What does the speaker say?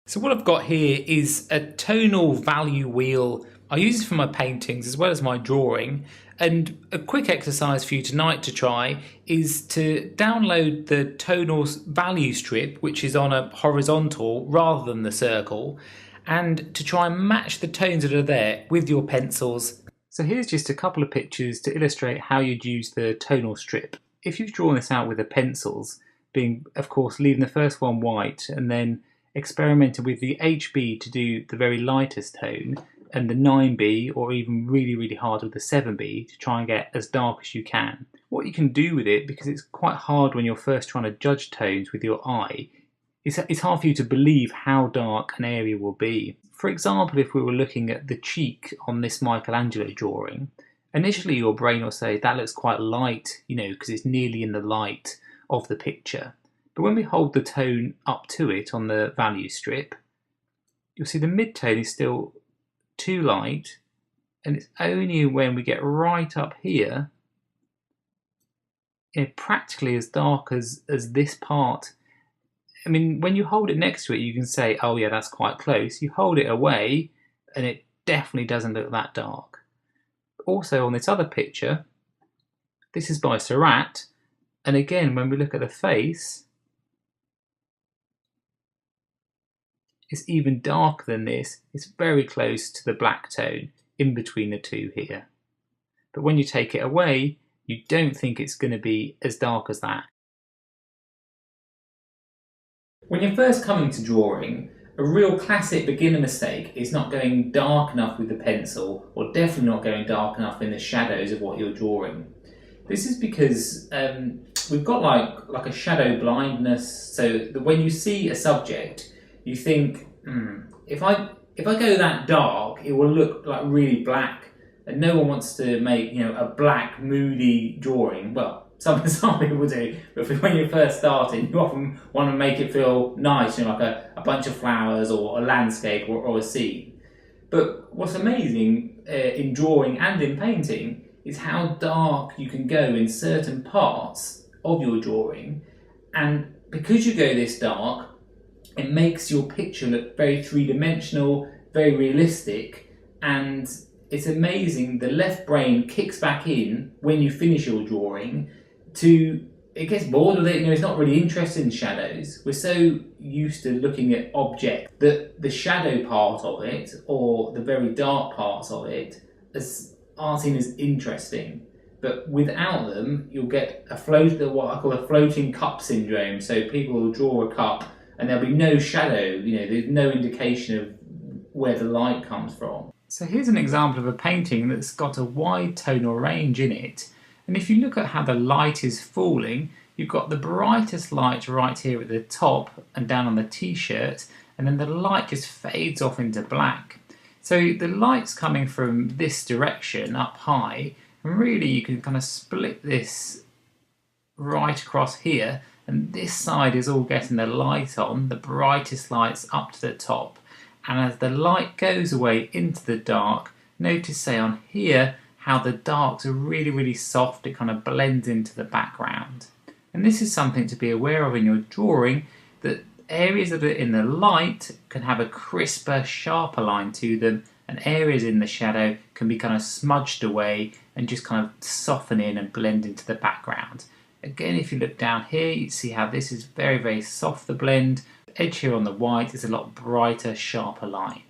So what I've got here is a tonal value wheel. I use it for my paintings as well as my drawing. And a quick exercise for you tonight to try is to download the tonal value strip, which is on a horizontal rather than the circle, and to try and match the tones that are there with your pencils. So here's just a couple of pictures to illustrate how you'd use the tonal strip. If you've drawn this out with the pencils, being of course leaving the first one white and then experimented with the HB to do the very lightest tone and the 9B, or even really hard with the 7B to try and get as dark as you can. What you can do with it, because it's quite hard when you're first trying to judge tones with your eye, it's hard for you to believe how dark an area will be. For example, if we were looking at the cheek on this Michelangelo drawing, initially your brain will say that looks quite light, because it's nearly in the light of the picture. But when we hold the tone up to it on the value strip, you'll see the mid-tone is still too light, and it's only when we get right up here, practically as dark as this part. I mean, when you hold it next to it, you can say, oh yeah, that's quite close. You hold it away, and it definitely doesn't look that dark. Also on this other picture, this is by Seurat, and again, when we look at the face, it's even darker than this. It's very close to the black tone in between the two here. But when you take it away, you don't think it's going to be as dark as that. When you're first coming to drawing, a real classic beginner mistake is not going dark enough with the pencil, or definitely not going dark enough in the shadows of what you're drawing. This is because we've got like a shadow blindness, so that when you see a subject, you think, if I go that dark, it will look like really black, and no one wants to make a black, moody drawing. Well, some people do, but when you're first starting, you often want to make it feel nice, like a bunch of flowers or a landscape or a scene. But what's amazing in drawing and in painting is how dark you can go in certain parts of your drawing, and because you go this dark, it makes your picture look very three-dimensional, very realistic, and it's amazing. The left brain kicks back in when you finish your drawing it gets bored with it, it's not really interested in shadows. We're so used to looking at objects that the shadow part of it, or the very dark parts of it, aren't seen as interesting. But without them, you'll get what I call a floating cup syndrome. So people will draw a cup and there'll be no shadow, there's no indication of where the light comes from. So here's an example of a painting that's got a wide tonal range in it. And if you look at how the light is falling, you've got the brightest light right here at the top and down on the t-shirt, and then the light just fades off into black. So the light's coming from this direction up high, and really you can kind of split this right across here, and this side is all getting the light on, the brightest lights up to the top. And as the light goes away into the dark, notice, say on here, how the darks are really soft. It kind of blends into the background. And this is something to be aware of in your drawing, that areas that are in the light can have a crisper, sharper line to them, and areas in the shadow can be kind of smudged away and just kind of soften in and blend into the background. Again, if you look down here, you see how this is very soft, the blend. The edge here on the white is a lot brighter, sharper line.